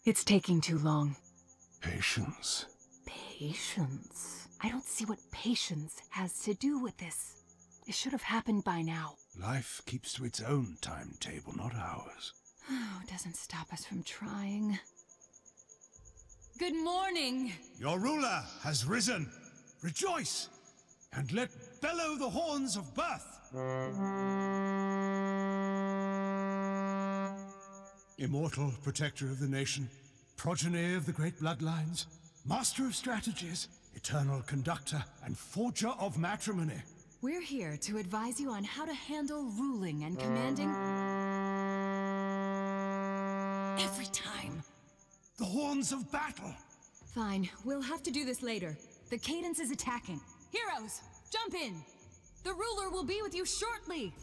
It's taking too long. Patience. Patience? I don't see what patience has to do with this. It should have happened by now. Life keeps to its own timetable, not ours. Oh, doesn't stop us from trying. Good morning! Your ruler has risen. Rejoice, and let bellow the horns of birth. Immortal protector of the nation, progeny of the great bloodlines, master of strategies, eternal conductor, and forger of matrimony. We're here to advise you on how to handle ruling and commanding every time. The horns of battle. Fine, we'll have to do this later. The Cadence is attacking. Heroes, jump in! The ruler will be with you shortly!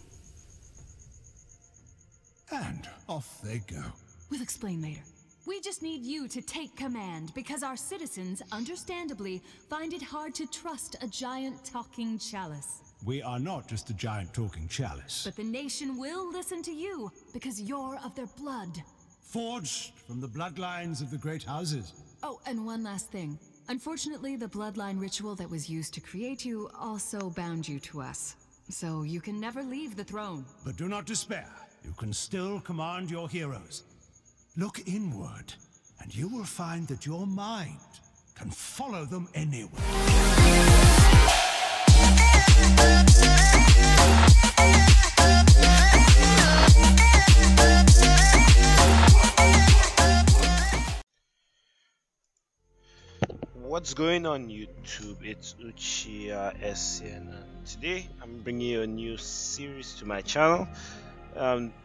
And off they go. We'll explain later. We just need you to take command, because our citizens, understandably, find it hard to trust a giant talking chalice. We are not just a giant talking chalice. But the nation will listen to you, because you're of their blood. Forged from the bloodlines of the great houses. Oh, and one last thing. Unfortunately, the bloodline ritual that was used to create you also bound you to us. So you can never leave the throne. But do not despair. You can still command your heroes. Look inward, and you will find that your mind can follow them anywhere. What's going on YouTube? It's UCHI SN, and today I'm bringing you a new series to my channel.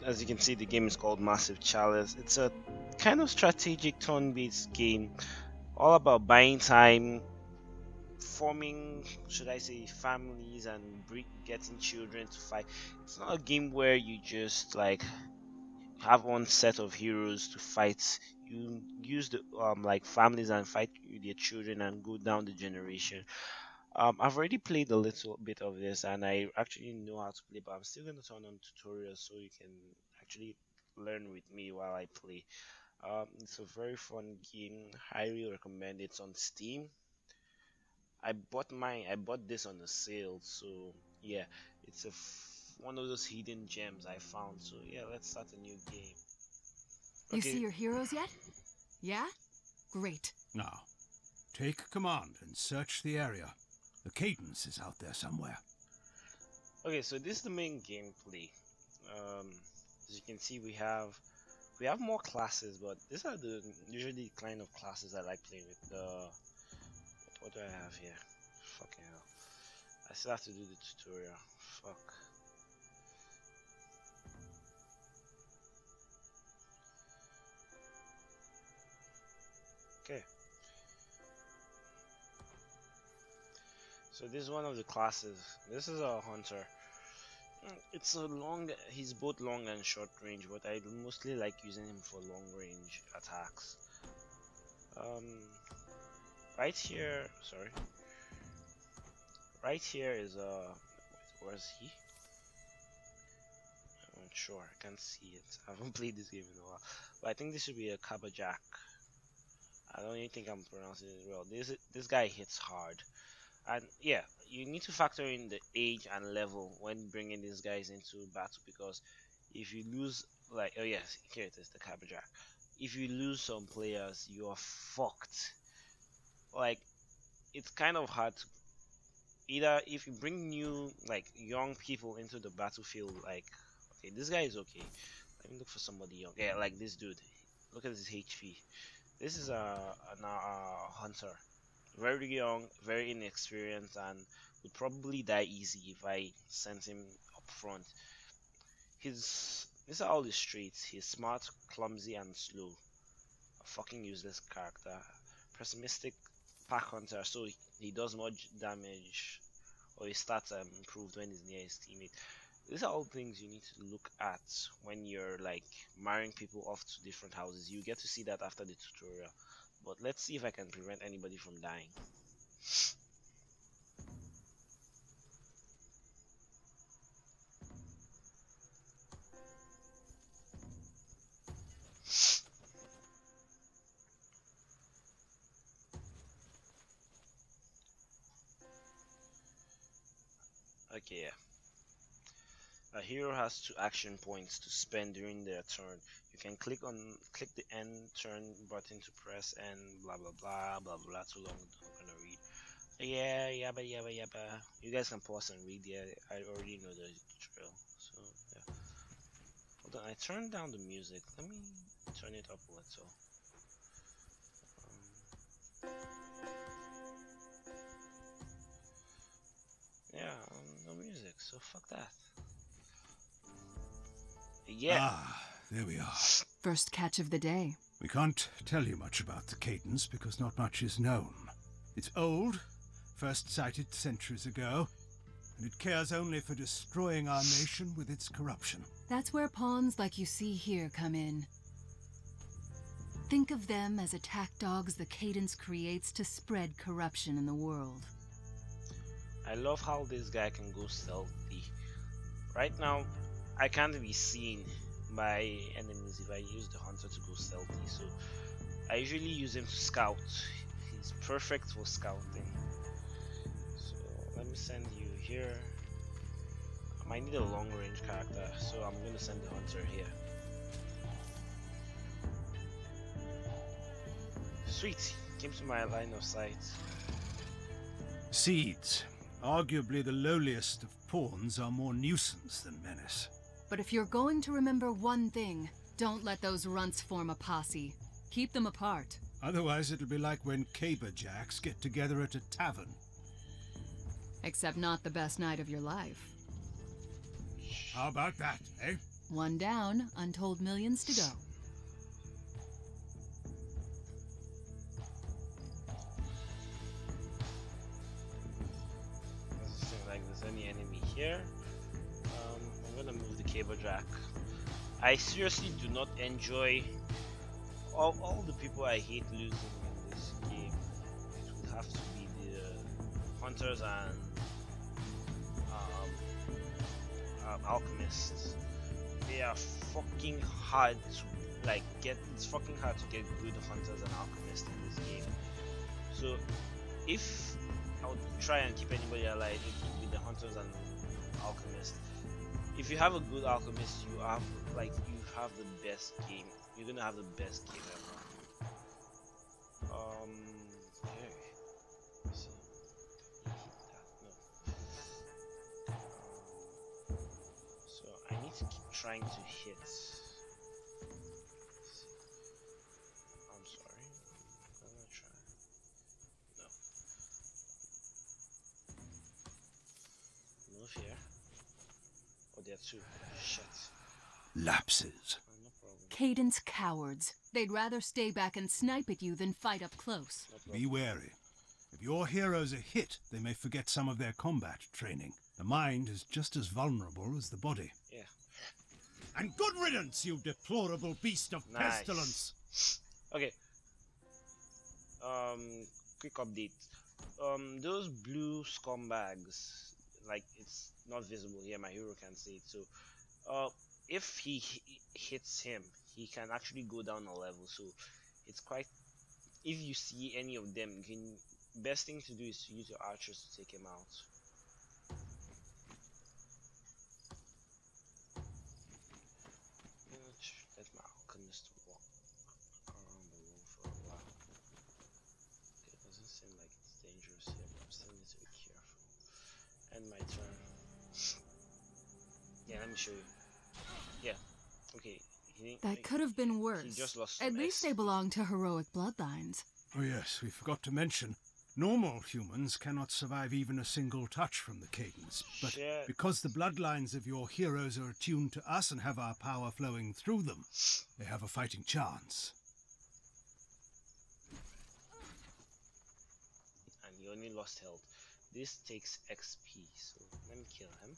As you can see, the game is called Massive Chalice. It's a kind of strategic turn-based game, all about buying time, forming, should I say, families, and getting children to fight. It's not a game where you just like have one set of heroes to fight. You use the like families and fight with your children and go down the generation. I've already played a little bit of this and I actually know how to play, but I'm still going to turn on tutorials so you can actually learn with me while I play. It's a very fun game. Highly recommend. It's on Steam. I bought this on a sale, so yeah, it's one of those hidden gems I found. So yeah, let's start a new game. You see your heroes yet? Yeah? Great. Now, take command and search the area. The Cadence is out there somewhere. Okay, so this is the main gameplay. As you can see, we have more classes, but these are the usually kind of classes I like playing with. What do I have here? Fucking hell! I still have to do the tutorial. Fuck. Okay. So this is one of the classes. This is a hunter. It's he's both long and short range, but I mostly like using him for long range attacks. Right here, sorry. Right here is where's he? I'm not sure, I can't see it. I haven't played this game in a while. But I think this should be a Cabajack. I don't even think I'm pronouncing it well. This guy hits hard. And yeah, you need to factor in the age and level when bringing these guys into battle, because if you lose, like, oh yes, here it is, the Cabajack. If you lose some players, you are fucked. Like, it's kind of hard to, either if you bring new, like, young people into the battlefield, like, okay, this guy is okay. Let me look for somebody young. Yeah, like this dude. Look at his HP. This is a hunter. Very young, very inexperienced, and would probably die easy if I sent him up front. These are all his traits. He's smart, clumsy, and slow. A fucking useless character. Pessimistic pack hunter, so he does much damage, or his stats are improved when he's near his teammate. These are all things you need to look at when you're like marrying people off to different houses. You get to see that after the tutorial. But let's see if I can prevent anybody from dying. Okay, yeah. A hero has 2 action points to spend during their turn. You can click the end turn button to press and blah blah blah blah blah. Too long, I'm gonna read. Yeah, yabba yabba yabba. You guys can pause and read. Yeah, I already know the drill. So yeah. Hold on, I turned down the music. Let me turn it up a little. Yeah, no music. So fuck that. Yeah. Ah, there we are. First catch of the day. We can't tell you much about the cadence because not much is known. It's old, first sighted centuries ago, and it cares only for destroying our nation with its corruption. That's where pawns like you see here come in. Think of them as attack dogs the cadence creates to spread corruption in the world. I love how this guy can go stealthy. Right now, I can't be seen by enemies if I use the hunter to go stealthy, so I usually use him to scout. He's perfect for scouting. So let me send you here. I might need a long range character, so I'm gonna send the hunter here. Sweet, came to my line of sight. Seeds, arguably the lowliest of pawns, are more nuisance than menace. But if you're going to remember one thing, don't let those runts form a posse. Keep them apart. Otherwise it'll be like when caberjacks get together at a tavern. Except not the best night of your life. How about that, eh? One down, untold millions to go. Doesn't seem like there's any enemy here. I'm gonna move the caberjack. I seriously do not enjoy all the people I hate losing in this game. It would have to be the hunters and alchemists. They are fucking hard to get. It's fucking hard to get good hunters and alchemists in this game. So if I would try and keep anybody alive, it would be the hunters and alchemists. If you have a good alchemist, you have the best game. You're gonna have the best game ever. Okay. Let's see. No. So I need to keep trying to hit. I'm sorry. I'm gonna try. No. Move here. Oh, there are 2. Shit. Lapses. No problem. Cadence cowards. They'd rather stay back and snipe at you than fight up close. No problem. Be wary. If your heroes are hit, they may forget some of their combat training. The mind is just as vulnerable as the body. Yeah. And good riddance, you deplorable beast of Nice. pestilence! Okay. Quick update. Those blue scumbags, it's not visible here. My hero can see it. So, if he hits him, he can actually go down a level. So, it's quite. If you see any of them, best thing to do is to use your archers to take him out. Let my alchemist walk around the room for a while. Okay, it doesn't seem like it's dangerous here, but I'm still need to be careful. And my turn. Yeah, let me show you. Yeah, okay. That could have been He worse. just lost At some least they XP. belong to heroic bloodlines. Oh yes, we forgot to mention, normal humans cannot survive even a single touch from the cadence. But Shit. because the bloodlines of your heroes are attuned to us and have our power flowing through them, they have a fighting chance. And he only lost health. This takes XP, so let me kill him.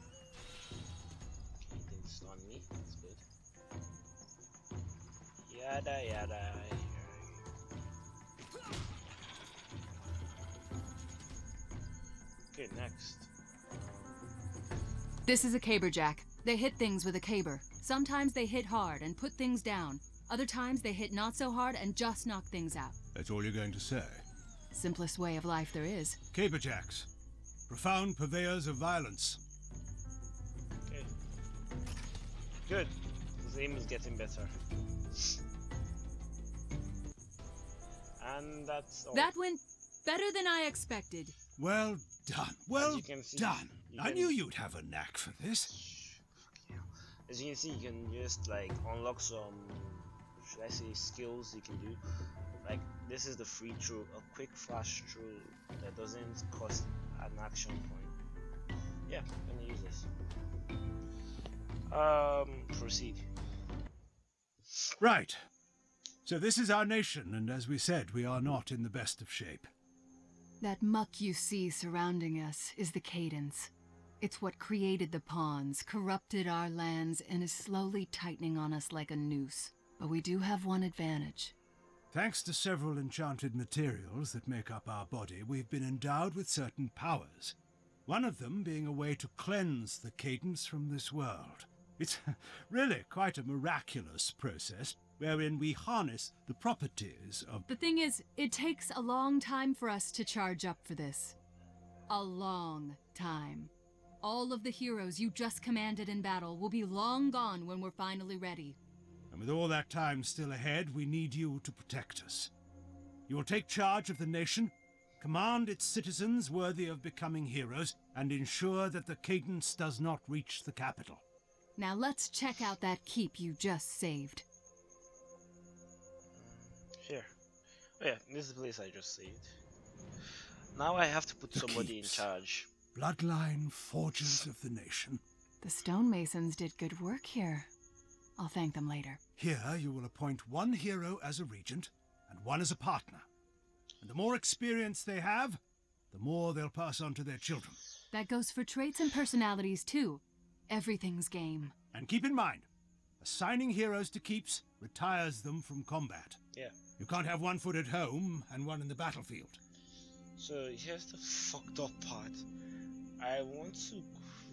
Okay, he didn't stun me, that's good. Yada yada. Okay, next. This is a caberjack. They hit things with a caber. Sometimes they hit hard and put things down. Other times they hit not so hard and just knock things out. That's all you're going to say? Simplest way of life there is. Caberjacks. Profound purveyors of violence. Okay. Good. His aim is getting better. And that's all. That went better than I expected. Well done. Well you can see, done. you I can- knew you'd have a knack for this. As you can see, you can just like unlock some, should I say, skills you can do. Like this is the free throw, a quick flash throw that doesn't cost an action point. Yeah, I'm gonna use this. Proceed. Right. So this is our nation, and as we said, we are not in the best of shape. That muck you see surrounding us is the cadence. It's what created the pawns, corrupted our lands, and is slowly tightening on us like a noose. But we do have one advantage. Thanks to several enchanted materials that make up our body, we've been endowed with certain powers. One of them being a way to cleanse the cadence from this world. It's really quite a miraculous process, wherein we harness the properties of... The thing is, it takes a long time for us to charge up for this. A long time. All of the heroes you just commanded in battle will be long gone when we're finally ready. And with all that time still ahead, we need you to protect us. You will take charge of the nation, command its citizens worthy of becoming heroes, and ensure that the cadence does not reach the capital. Now let's check out that keep you just saved. Sure. Oh yeah, this is the place I just saved. Now I have to put The somebody keeps. in charge. Bloodline forgers of the nation. The stonemasons did good work here. I'll thank them later. Here you will appoint one hero as a regent, and one as a partner. And the more experience they have, the more they'll pass on to their children. That goes for traits and personalities too. Everything's game. And keep in mind, assigning heroes to keeps retires them from combat. Yeah. You can't have one foot at home and one in the battlefield. So here's the fucked up part. I want to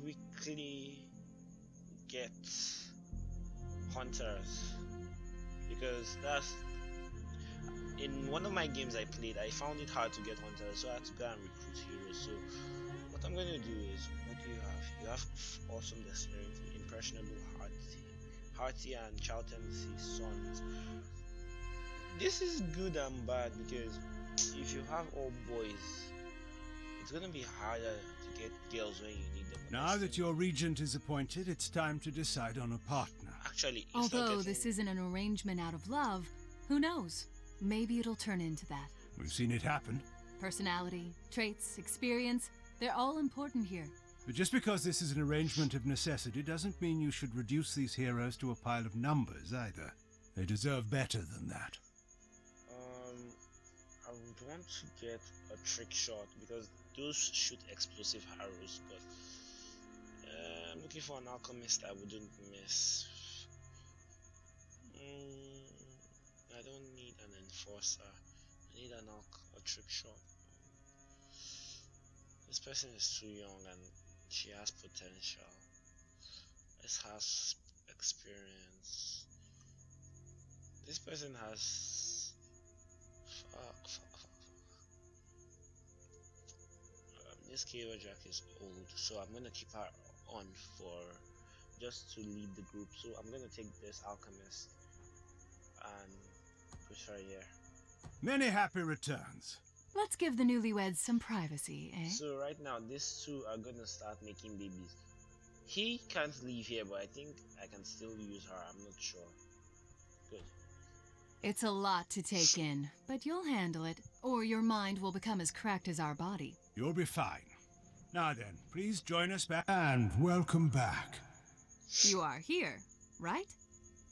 quickly get hunters, because that's in one of my games I played, I found it hard to get hunters, so I had to go and recruit heroes. So what I'm going to do is, what do you have? You have awesome dexterity, impressionable, hearty and child tendency, sons. This is good and bad, because if you have all boys, it's gonna be harder to get girls when you need them. Now that your regent is appointed, it's time to decide on a partner. Actually, it's not Although getting... this isn't an arrangement out of love, who knows? Maybe it'll turn into that. We've seen it happen. Personality, traits, experience, they're all important here. But just because this is an arrangement of necessity doesn't mean you should reduce these heroes to a pile of numbers either. They deserve better than that. I would want to get a trick shot, because those shoot explosive arrows, but I'm looking for an alchemist I wouldn't miss. I don't need an enforcer. I need a trick shot. This person is too young and she has potential. This has experience. This person has... Fuck. This Caberjack is old, so I'm gonna keep her on for just to lead the group. So I'm gonna take this alchemist and put her here. Many happy returns. Let's give the newlyweds some privacy, eh? So right now, these two are gonna start making babies. He can't leave here, but I think I can still use her. I'm not sure. Good. It's a lot to take in, but you'll handle it, or your mind will become as cracked as our body. You'll be fine. Now then, please join us back. And welcome back. You are here, right?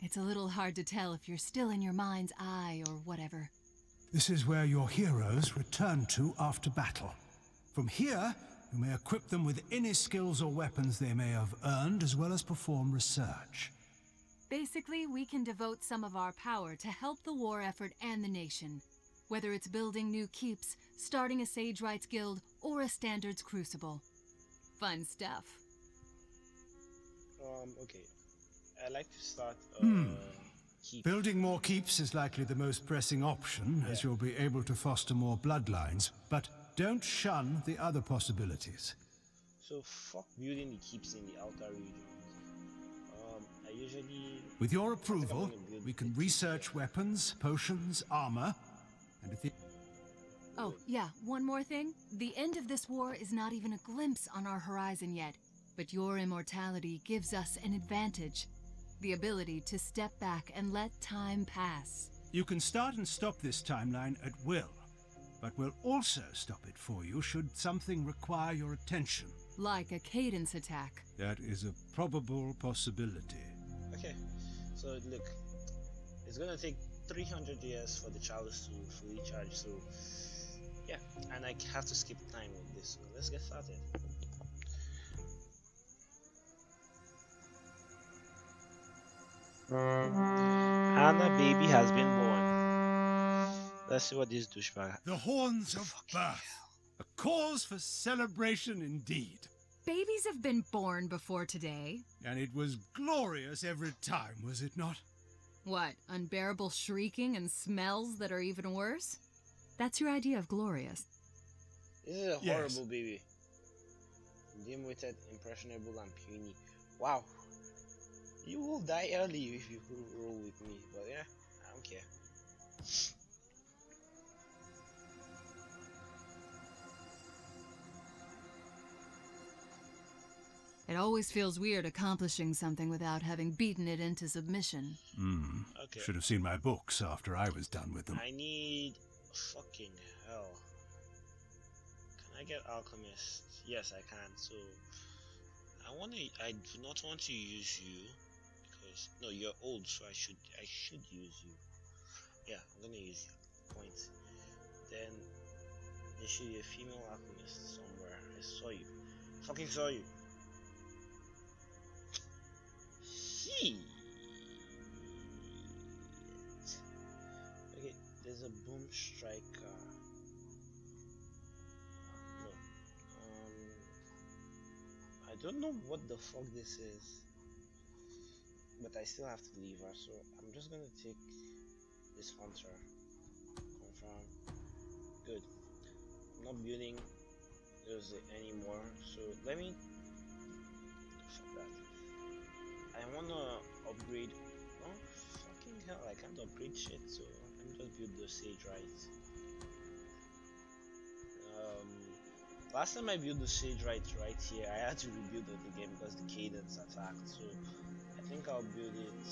It's a little hard to tell if you're still in your mind's eye or whatever. This is where your heroes return to after battle. From here, you may equip them with any skills or weapons they may have earned, as well as perform research. Basically, we can devote some of our power to help the war effort and the nation. Whether it's building new keeps, starting a Sage Rights Guild, or a Standards Crucible. Fun stuff. Okay. I'd like to start keep. Building more keeps is likely the most pressing option, as you'll be able to foster more bloodlines, but don't shun the other possibilities. So fuck building the keeps in the outer regions. I usually. With your I think I'm approval, gonna build we the can keep research here. weapons, potions, armor, and if the... Oh, yeah, one more thing. The end of this war is not even a glimpse on our horizon yet, but your immortality gives us an advantage. The ability to step back and let time pass. You can start and stop this timeline at will, but we'll also stop it for you should something require your attention. Like a cadence attack. That is a probable possibility. Okay, so look, it's gonna take 300 years for the Chalice to fully charge, so yeah, and I have to skip time with this, so let's get started. Anna baby has been born. Let's see what this douchebag. The horns of Fucking birth. A cause for celebration indeed. Babies have been born before today. And it was glorious every time, was it not? What, unbearable shrieking and smells that are even worse? That's your idea of glorious. This is a Yes. horrible baby. Dim-witted, impressionable, and puny. Wow. You will die early if you roll with me, but yeah, I don't care. It always feels weird accomplishing something without having beaten it into submission. Okay. Should have seen my books after I was done with them. I need fucking hell. Can I get alchemist? Yes, I can. So I do not want to use you because no, you're old, so I should use you. Yeah, I'm gonna use you. Point. Then there should be a female alchemist somewhere. I saw you. Fucking saw you. Shit. Okay, there's a boom striker. No. I don't know what the fuck this is, but I still have to leave her, so I'm just gonna take this hunter. Confirm. Good. I'm not building those anymore, so let me. Fuck that. I wanna upgrade. Oh fucking hell! I can't upgrade shit, so let me just build the sage right. Last time I built the sage right here, I had to rebuild it again because the cadence attacked. So I think I'll build it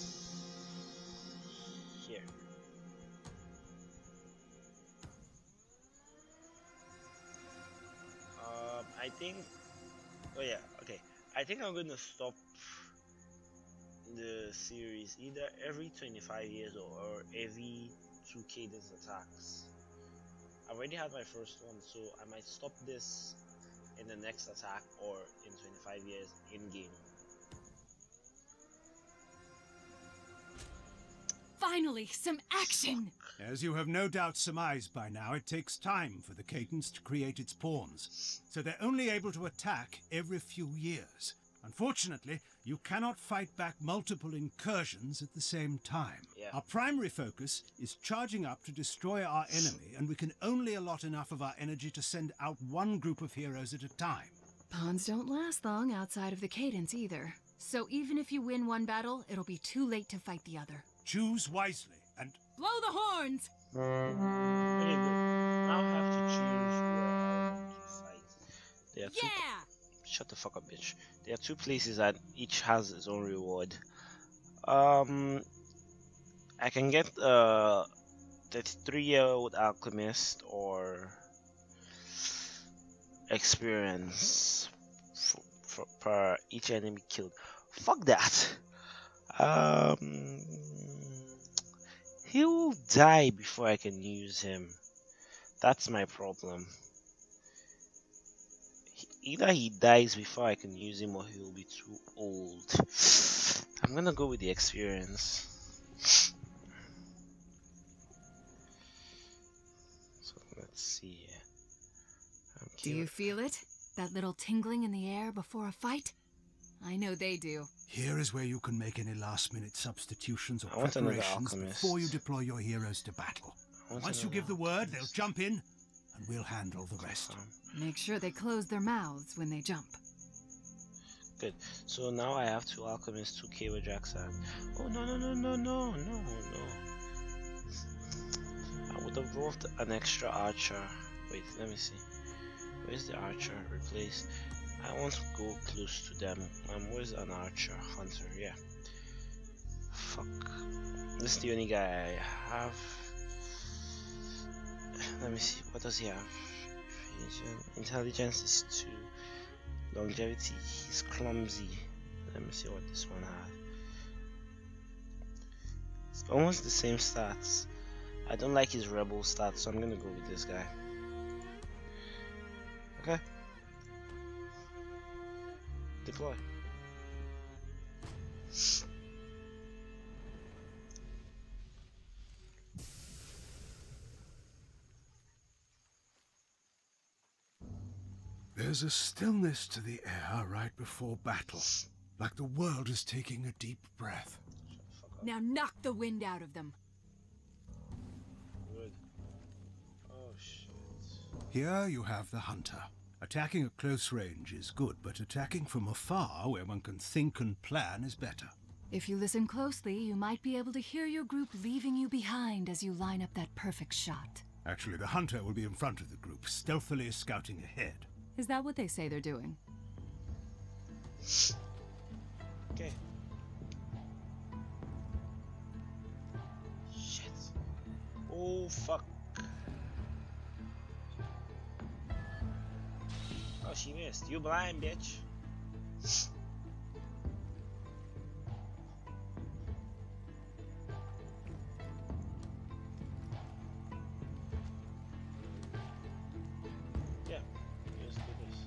here. I think. Oh yeah. Okay. I think I'm gonna stop the series either every 25 years or every 2 cadence attacks. I already had my first one, so I might stop this in the next attack or in 25 years in game. Finally, some action! As you have no doubt surmised by now, it takes time for the cadence to create its pawns, so they're only able to attack every few years. Unfortunately, you cannot fight back multiple incursions at the same time. Yeah. Our primary focus is charging up to destroy our enemy, and we can only allot enough of our energy to send out one group of heroes at a time. Pawns don't last long outside of the cadence either. So even if you win one battle, it'll be too late to fight the other. Choose wisely, and Blow the horns! Okay, good. Now I have to choose where I want to fight. There are two. Shut the fuck up, bitch. There are 2 places that each has its own reward. I can get 33-year-old alchemist or experience per each enemy killed. Fuck that. He will die before I can use him. That's my problem. Either he dies before I can use him or he will be too old. I'm gonna go with the experience. So let's see here. Do you feel it? That little tingling in the air before a fight? I know they do. Here is where you can make any last-minute substitutions or I want another preparations alchemist. before you deploy your heroes to battle. Once you give the word, they'll alchemist. jump in, and we'll handle the rest. Make sure they close their mouths when they jump. Good. So now I have 2 alchemists, 2 cable jacks, and oh no. I would have brought an extra archer. Wait, let me see. Where's the archer? Replace. I want to go close to them. Where's an archer? Hunter, yeah. Fuck. This is the only guy I have. Let me see. What does he have? Intelligence is 2. Longevity, he's clumsy. Let me see what this one had. It's almost the same stats. I don't like his rebel stats, so I'm gonna go with this guy. Okay. Deploy. There's a stillness to the air right before battle, like the world is taking a deep breath. Now knock the wind out of them. Good. Oh shit. Here you have the hunter. Attacking at close range is good, but attacking from afar, where one can think and plan, is better. If you listen closely, you might be able to hear your group leaving you behind as you line up that perfect shot. Actually, the hunter will be in front of the group, stealthily scouting ahead. Is that what they say they're doing? Okay. Shit. Oh fuck. Oh, she missed. You blind bitch. Yeah. Let's do this.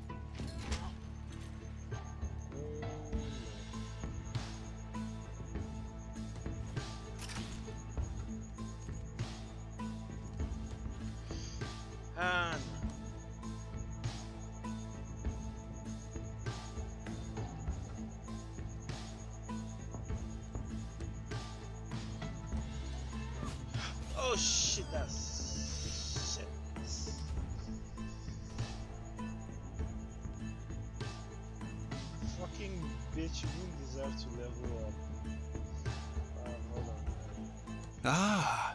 Oh shit, that's shit. Fucking bitch, you didn't deserve to level up. Hold on. Ah,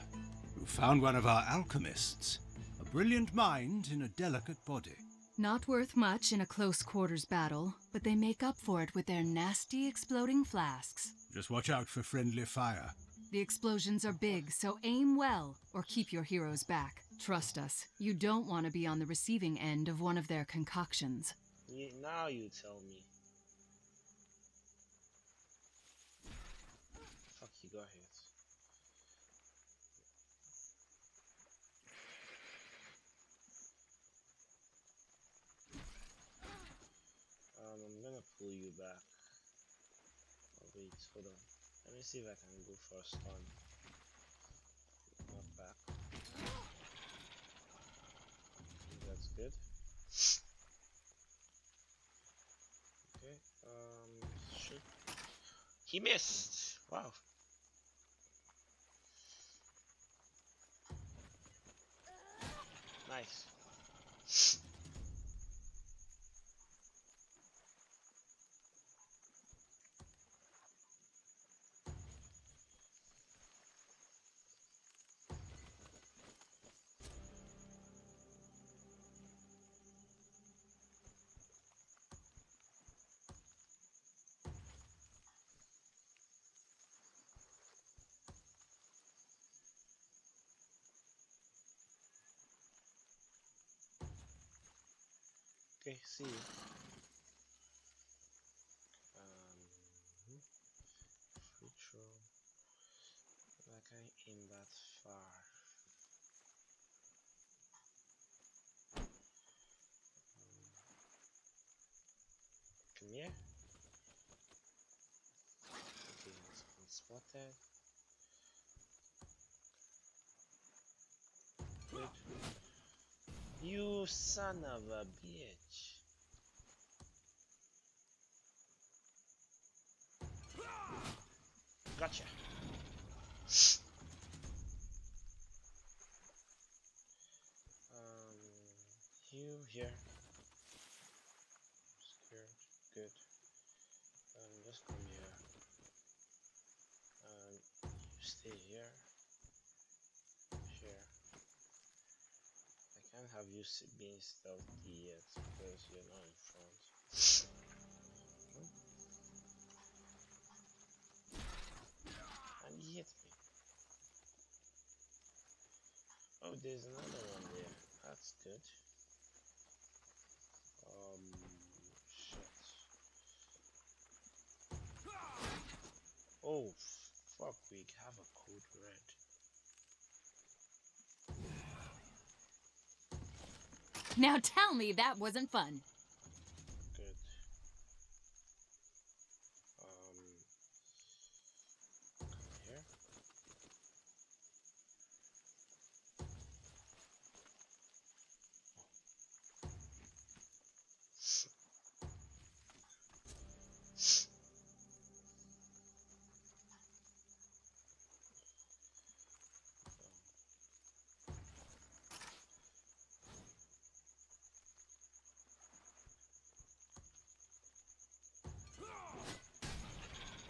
you found one of our alchemists. A brilliant mind in a delicate body. Not worth much in a close quarters battle, but they make up for it with their nasty exploding flasks. Just watch out for friendly fire. The explosions are big, so aim well, or keep your heroes back. Trust us, you don't want to be on the receiving end of one of their concoctions. Now you tell me. Fuck you, go ahead. I'm gonna pull you back. Oh wait, hold on. Let me see if I can go for a stun. Not back. That's good. Okay, shoot. He missed! Wow. Nice. Okay, see you. Free throw. I can't aim that far. Come here. Okay, it's been spotted. Wait. You son of a bitch. Gotcha. You here. Scared. Good. Just come here. You stay here. Here. I can't have you being stealthy yet because you're not in front. And he hit me. Oh, there's another one there. That's good. Shit. Oh, fuck, we have a code red. Now tell me that wasn't fun. Good. Come here.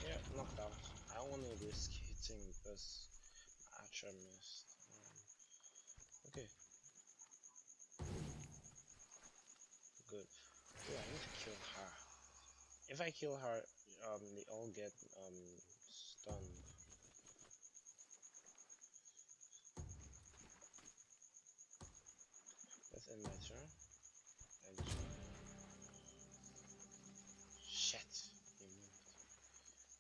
Yeah, knocked out. I don't want to risk hitting because Archer missed. Okay. Good. Oh, I need to kill her. If I kill her, they all get stunned. Let's end my turn. End turn. Shit! He moved.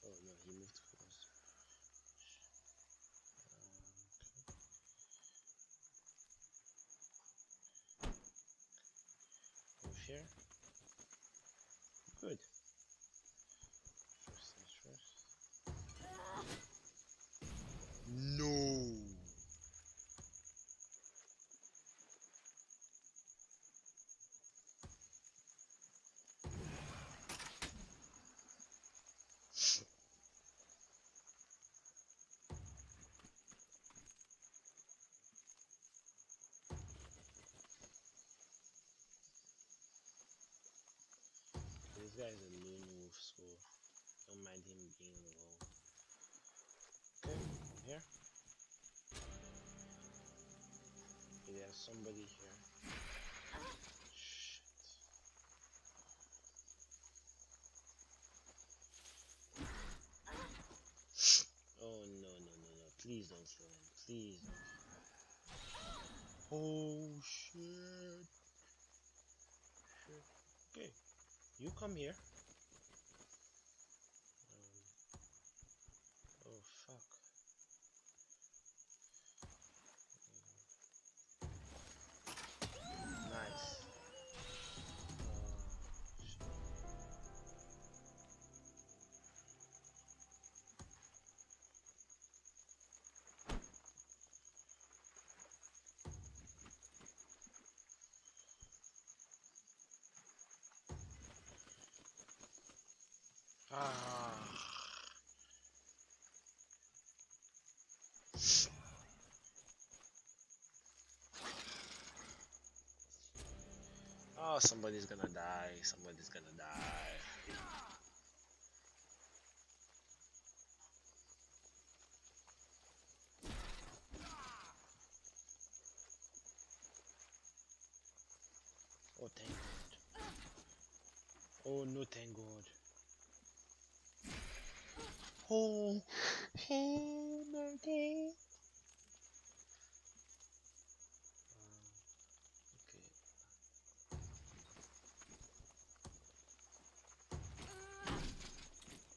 Oh no, he moved close. Move here. Good. First things first. No! This guy is a lone wolf, so don't mind him being alone. Okay, come here. Okay, there's somebody here. Shit. Oh no, no, no, no. Please don't kill him. Please don't. Oh shit. Shit. Okay, you come here. Oh fuck. Nice. Shit. Ah. Oh, somebody's gonna die. Somebody's gonna die. Oh, thank God. Oh, no, thank God. Oh, oh my God. Okay.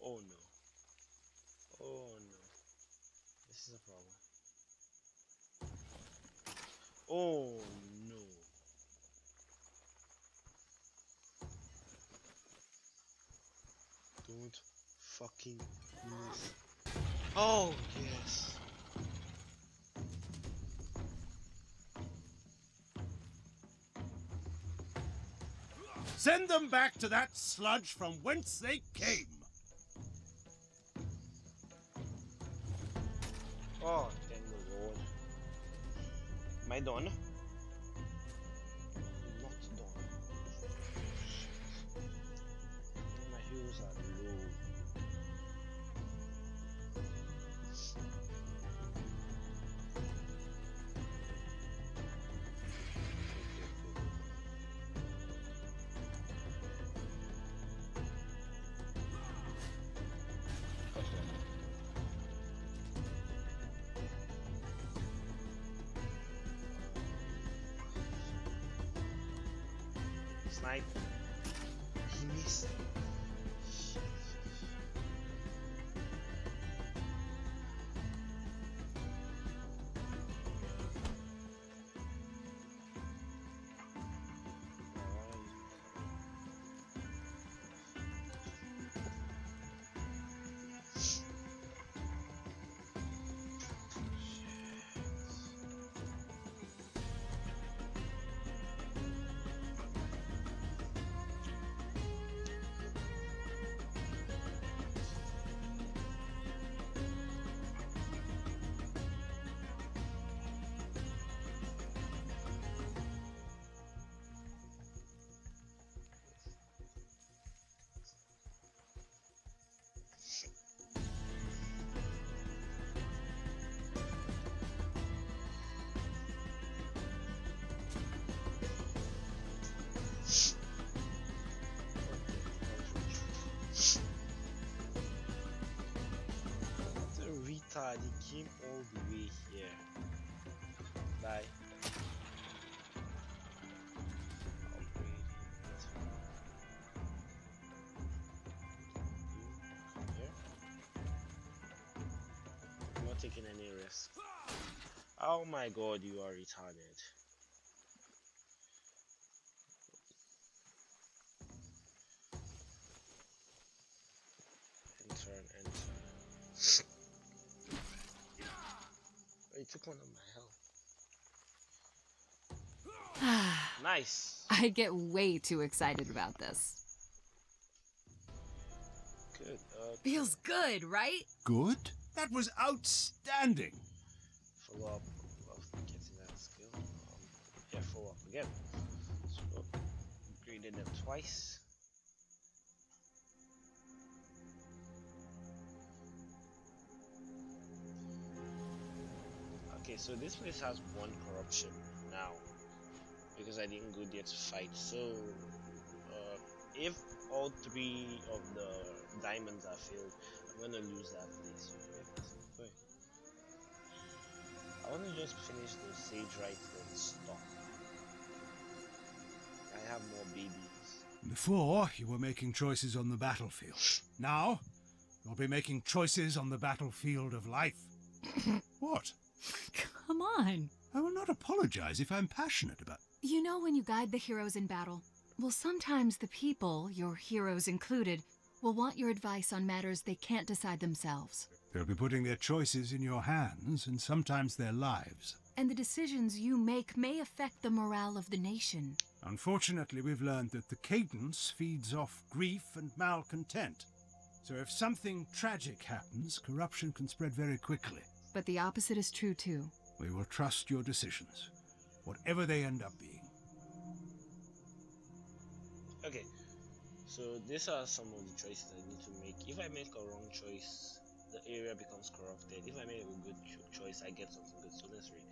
Oh no. Oh no. This is a problem. Oh no. Don't fucking move. Oh yes. Send them back to that sludge from whence they came. Oh, thank the Lord. Am I done? I'm not done. My heroes are low. Snipe. He missed. Retard, he came all the way here. Bye. I'm not taking any risk. Oh my god, you are retarded. Enter. He took one of my health. Nice. I get way too excited about this. Good. Feels good, right? Good? That was outstanding. Follow up. Love getting that skill. Yeah, follow up again. So upgraded them twice. Okay, so this place has one corruption now because I didn't go there to fight. So if all three of the diamonds are filled, I'm gonna lose that place. I want to just finish the sage right and stop. I have more babies. Before, you were making choices on the battlefield. Now, you'll be making choices on the battlefield of life. What? Come on. I will not apologize if I'm passionate about... You know when you guide the heroes in battle? Well, sometimes the people, your heroes included, will want your advice on matters they can't decide themselves. They'll be putting their choices in your hands, and sometimes their lives. And the decisions you make may affect the morale of the nation. Unfortunately, we've learned that the cadence feeds off grief and malcontent. So if something tragic happens, corruption can spread very quickly. But the opposite is true too. We will trust your decisions, whatever they end up being. Okay, so these are some of the choices I need to make. If I make a wrong choice, the area becomes corrupted. If I make a good choice, I get something good. So let's read.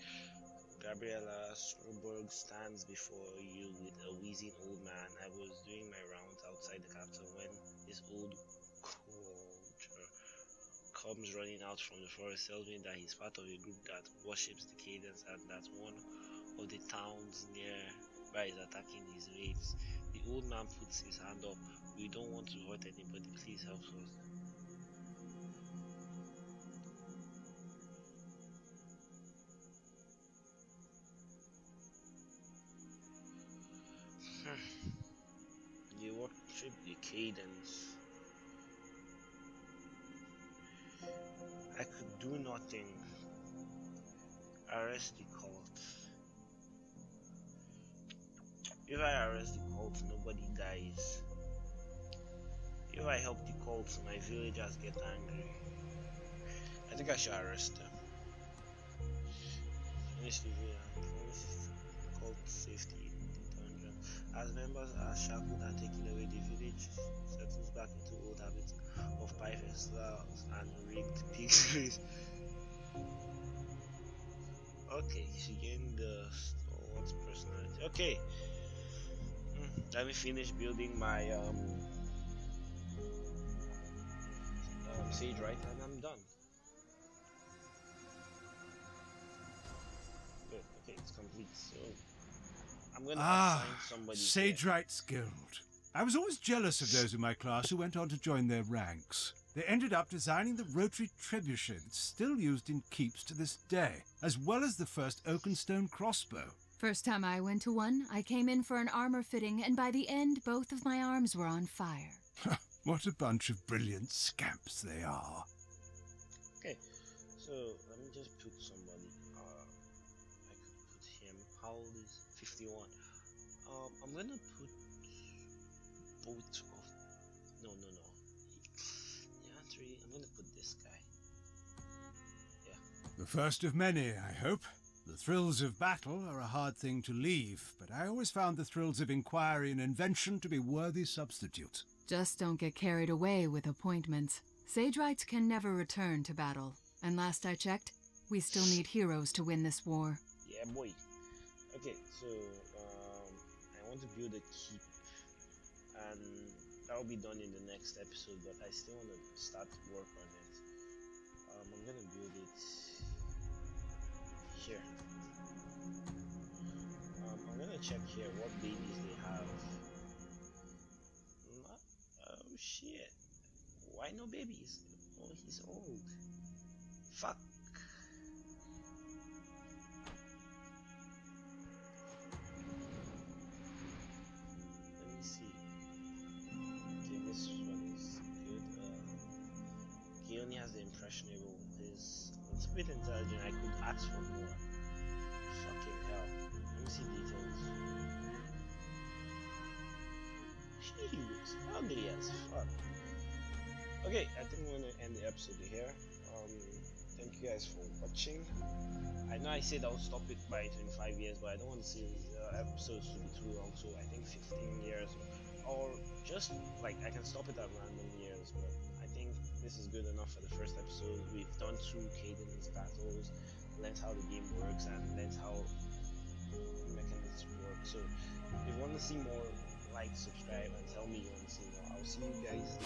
Gabriella Stroberg stands before you with a wheezing old man. I was doing my rounds outside the capital when this old culture comes running out from the forest, tells me that he's part of a group that worships the cadence and that one of the towns nearby is attacking his mates. The old man puts his hand up. We don't want to hurt anybody, please help us. You worship the cadence. I could do nothing. Arrest the cult. If I arrest the cult, nobody dies. If I help the cult, my villagers get angry. I think I should arrest them. finished the video. Promises called safety in 200. As members are shackled and taken away, the village settles back into old habits of pie festivals and rigged pigs. Okay, she gained the stalwart's personality. Okay, let me finish building my sage right, and I'm done. Good. Okay, it's complete. So I'm gonna assign somebody. Sage Rights Guild. I was always jealous of those in my class who went on to join their ranks. They ended up designing the rotary trebuchet that's still used in keeps to this day, as well as the first oak and stone crossbow. First time I went to one, I came in for an armor fitting, and by the end, both of my arms were on fire. What a bunch of brilliant scamps they are. Okay, so let me just put somebody. I could put him. How old is 51? I'm gonna put both of. No. I'm gonna put this guy. Yeah. The first of many, I hope. The thrills of battle are a hard thing to leave, but I always found the thrills of inquiry and invention to be worthy substitutes. Just don't get carried away with appointments. Sage Rights can never return to battle. And last I checked, we still need heroes to win this war. Yeah, boy. Okay, so I want to build a keep, and that will be done in the next episode, but I still want to start work on it. I'm gonna build it here. I'm gonna check here what babies they have. Oh shit! Why no babies? Oh, he's old. Fuck. Let me see. Okay, this one is good. He only has the impressionable. He's a bit intelligent. I could ask for more. Fucking hell. Let me see details. She looks ugly as fuck. Okay, I think we're gonna end the episode here. Thank you guys for watching. I know I said I'll stop it by 25 years, but I don't want to see episodes to be too long, so I think 15 years, or just like I can stop it at random years, but I think this is good enough for the first episode. We've done 2 cadence battles, learned how the game works, and learned how mechanisms work. So if you want to see more, like, subscribe, and tell me you want to see more. I'll see you guys.